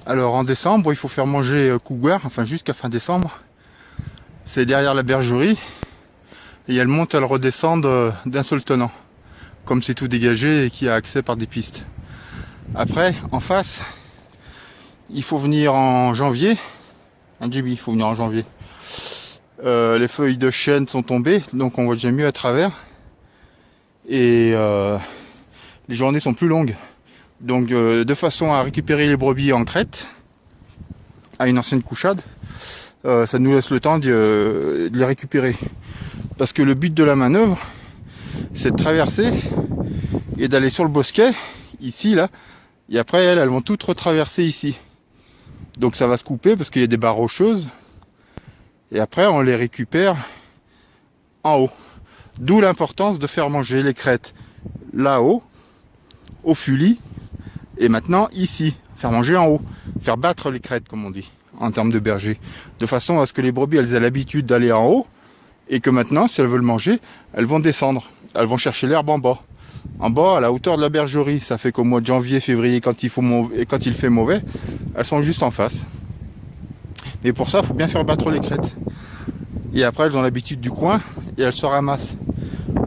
Alors en décembre, il faut faire manger couguar, enfin jusqu'à fin décembre. C'est derrière la bergerie. Et elles montent, elles redescendent d'un seul tenant. Comme c'est tout dégagé et qu'il y a accès par des pistes. Après, en face, il faut venir en janvier. Un GB, il faut venir en janvier. Les feuilles de chêne sont tombées, donc on voit déjà mieux à travers. Et les journées sont plus longues. Donc de façon à récupérer les brebis en crête, à une ancienne couchade, ça nous laisse le temps de les récupérer. Parce que le but de la manœuvre, c'est de traverser et d'aller sur le bosquet, ici, là, et après elles vont toutes retraverser ici. Donc ça va se couper parce qu'il y a des barres rocheuses, et après on les récupère en haut. D'où l'importance de faire manger les crêtes là-haut, au fuli, et maintenant ici, faire manger en haut, faire battre les crêtes comme on dit, en termes de berger, de façon à ce que les brebis elles aient l'habitude d'aller en haut, et que maintenant, si elles veulent manger, elles vont descendre, elles vont chercher l'herbe en bas. En bas, à la hauteur de la bergerie, ça fait qu'au mois de janvier, février, quand il fait mauvais, elles sont juste en face. Mais pour ça, il faut bien faire battre les crêtes. Et après, elles ont l'habitude du coin et elles se ramassent.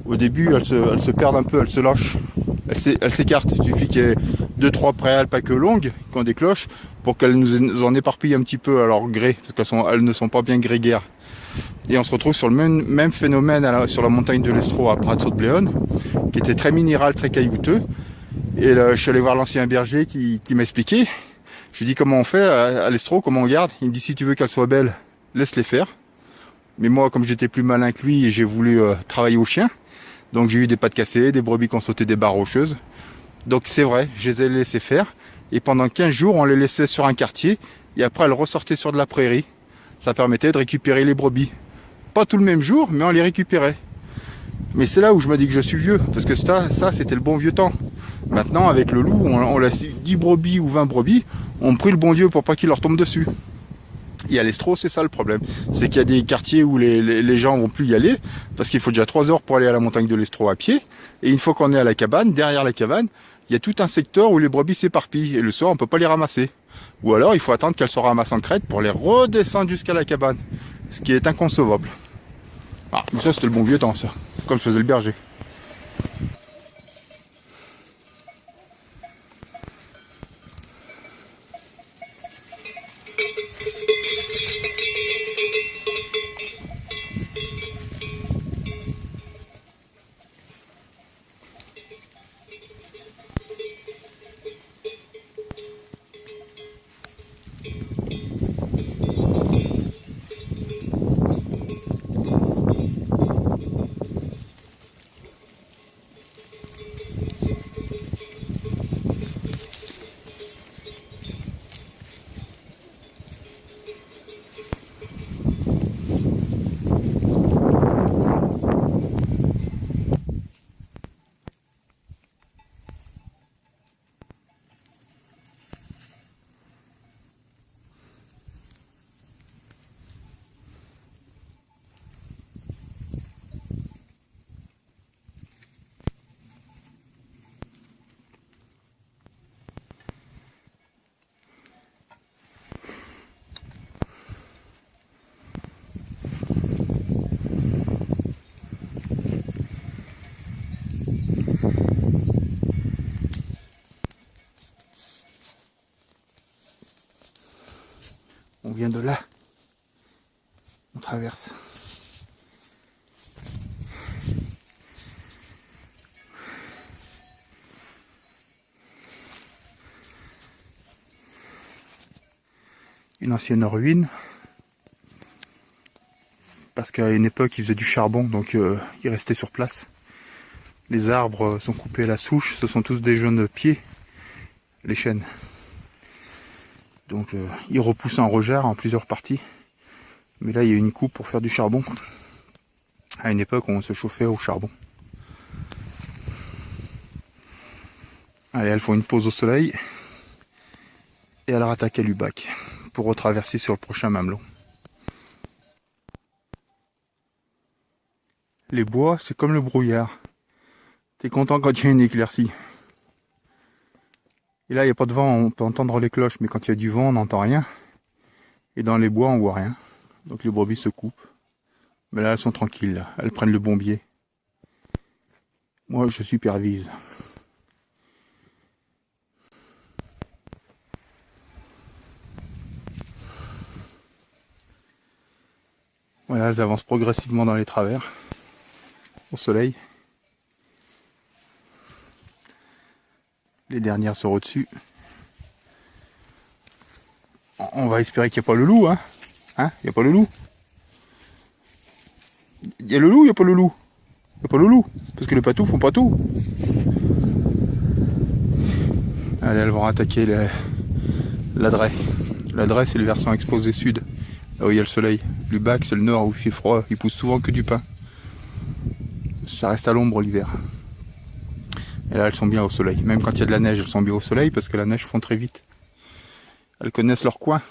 Au début, elles se perdent un peu, elles se lâchent. Elles s'écartent. Il suffit qu'il y ait 2-3 préalpes longues qui ont des cloches pour qu'elles nous en éparpillent un petit peu à leur gré, parce qu'elles ne sont pas bien grégaires. Et on se retrouve sur le même phénomène sur la montagne de l'Estro à Pratsaud-Bléone, qui était très minéral, très caillouteux. Et là, je suis allé voir l'ancien berger qui m'expliquait. Je lui ai dit comment on fait à l'Estro, comment on garde. Il me dit si tu veux qu'elles soient belles, laisse-les faire. Mais moi, comme j'étais plus malin que lui, j'ai voulu travailler au chien. Donc j'ai eu des pattes cassées, des brebis qui ont sauté des barres rocheuses. Donc c'est vrai, je les ai laissées faire. Et pendant 15 jours, on les laissait sur un quartier. Et après, elles ressortaient sur de la prairie. Ça permettait de récupérer les brebis. Pas tout le même jour, mais on les récupérait. Mais c'est là où je me dis que je suis vieux, parce que ça c'était le bon vieux temps. Maintenant, avec le loup, on laisse 10 brebis ou 20 brebis, on prie le bon Dieu pour pas qu'il leur tombe dessus. Et à l'Estro, c'est ça le problème. C'est qu'il y a des quartiers où les gens vont plus y aller, parce qu'il faut déjà 3 heures pour aller à la montagne de l'Estro à pied. Et une fois qu'on est à la cabane, derrière la cabane, il y a tout un secteur où les brebis s'éparpillent. Et le soir, on peut pas les ramasser. Ou alors, il faut attendre qu'elles se ramassent en crête pour les redescendre jusqu'à la cabane. Ce qui est inconcevable. Ah, mais ça c'était le bon vieux temps ça, comme faisait le berger. On vient de là, on traverse. Une ancienne ruine, parce qu'à une époque ils faisaient du charbon, donc ils restaient sur place. Les arbres sont coupés à la souche, ce sont tous des jeunes pieds, les chênes. Donc ils repoussent en regard en plusieurs parties. Mais là il y a une coupe pour faire du charbon. À une époque on se chauffait au charbon. Allez, elles font une pause au soleil. Et elles rattaquent à Lubac pour retraverser sur le prochain mamelon. Les bois, c'est comme le brouillard. T'es content quand il y a une éclaircie. Et là, il n'y a pas de vent, on peut entendre les cloches, mais quand il y a du vent, on n'entend rien. Et dans les bois, on voit rien. Donc les brebis se coupent. Mais là, elles sont tranquilles, là. Elles prennent le bon biais. Moi, je supervise. Voilà, elles avancent progressivement dans les travers, au soleil. Les dernières sont au-dessus. On va espérer qu'il n'y a pas le loup, hein. Hein, il n'y a pas le loup. Il y a le loup, il n'y a pas le loup. Il n'y a pas le loup. Parce que les patous font pas tout. Allez, elles vont attaquer la Draie. La Draie, c'est le versant exposé sud. Là où il y a le soleil. Le bac, c'est le nord où il fait froid. Il pousse souvent que du pin. Ça reste à l'ombre l'hiver. Et là, elles sont bien au soleil. Même quand il y a de la neige, elles sont bien au soleil parce que la neige fond très vite. Elles connaissent leur coin.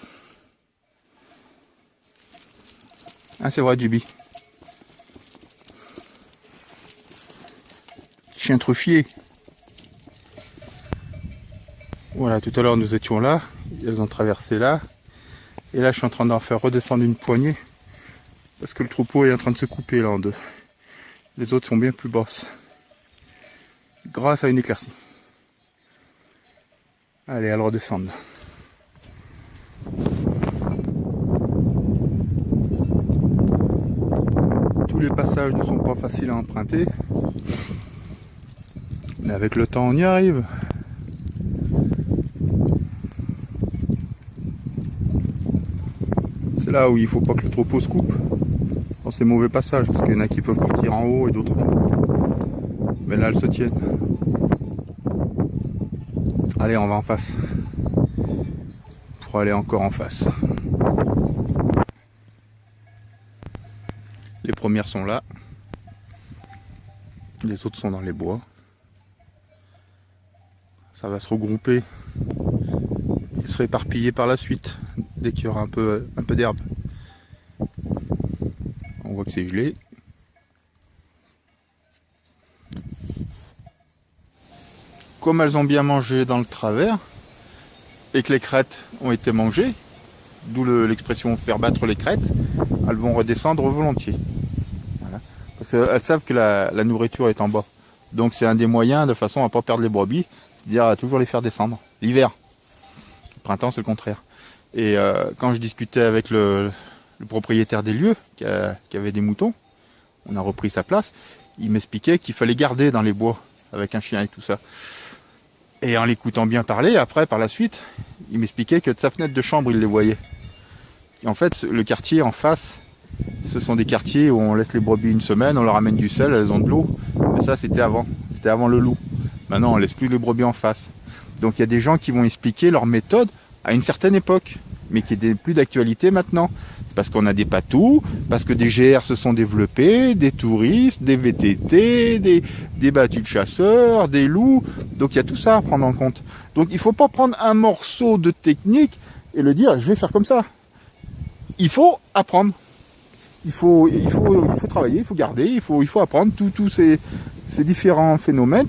Ah, c'est vrai, Duby. Chien truffier. Voilà, tout à l'heure nous étions là. Elles ont traversé là. Et là, je suis en train d'en faire redescendre une poignée. Parce que le troupeau est en train de se couper là en deux. Les autres sont bien plus basses. Grâce à une éclaircie. Allez, elles redescendent. Tous les passages ne sont pas faciles à emprunter. Mais avec le temps, on y arrive. C'est là où il ne faut pas que le troupeau se coupe. Dans ces mauvais passages, parce qu'il y en a qui peuvent partir en haut et d'autres en bas. Mais là, elles se tiennent. Allez, on va en face. Pour aller encore en face. Les premières sont là. Les autres sont dans les bois. Ça va se regrouper et se réparpiller par la suite, dès qu'il y aura un peu d'herbe. On voit que c'est gelé. Comme elles ont bien mangé dans le travers, et que les crêtes ont été mangées, d'où l'expression faire battre les crêtes, elles vont redescendre volontiers. Voilà. Parce qu'elles savent que la nourriture est en bas. Donc c'est un des moyens de façon à ne pas perdre les brebis, c'est-à-dire à toujours les faire descendre. L'hiver. Le printemps, c'est le contraire. Et quand je discutais avec le propriétaire des lieux, qui avait des moutons, on a repris sa place, il m'expliquait qu'il fallait garder dans les bois, avec un chien et tout ça. Et en l'écoutant bien parler, après, par la suite, il m'expliquait que de sa fenêtre de chambre, il les voyait. Et en fait, le quartier en face, ce sont des quartiers où on laisse les brebis une semaine, on leur amène du sel, elles ont de l'eau. Mais ça, c'était avant le loup. Maintenant, on laisse plus les brebis en face. Donc il y a des gens qui vont expliquer leur méthode à une certaine époque, mais qui n'est plus d'actualité maintenant. Parce qu'on a des patous, parce que des GR se sont développés, des touristes, des VTT, des battues de chasseurs, des loups. Donc il y a tout ça à prendre en compte. Donc il ne faut pas prendre un morceau de technique et le dire je vais faire comme ça. Il faut apprendre. Il faut travailler, il faut garder, il faut apprendre tous ces différents phénomènes.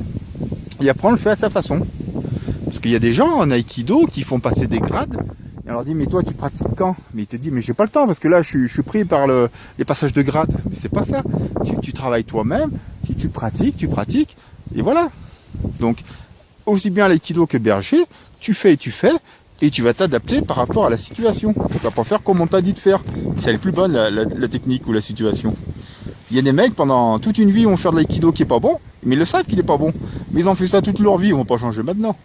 Et après on le fait à sa façon. Parce qu'il y a des gens en aïkido qui font passer des grades. Et on leur dit mais toi tu pratiques quand? Mais il te dit mais j'ai pas le temps parce que là je suis pris par les passages de grade. Mais c'est pas ça. Tu travailles toi-même, si tu pratiques, et voilà. Donc aussi bien l'aïkido que berger, tu fais et tu vas t'adapter par rapport à la situation. Tu vas pas faire comme on t'a dit de faire. C'est la plus bonne la technique ou la situation. Il y a des mecs pendant toute une vie vont faire de l'aïkido qui est pas bon, mais ils le savent qu'il est pas bon. Mais ils ont fait ça toute leur vie, ils vont pas changer maintenant.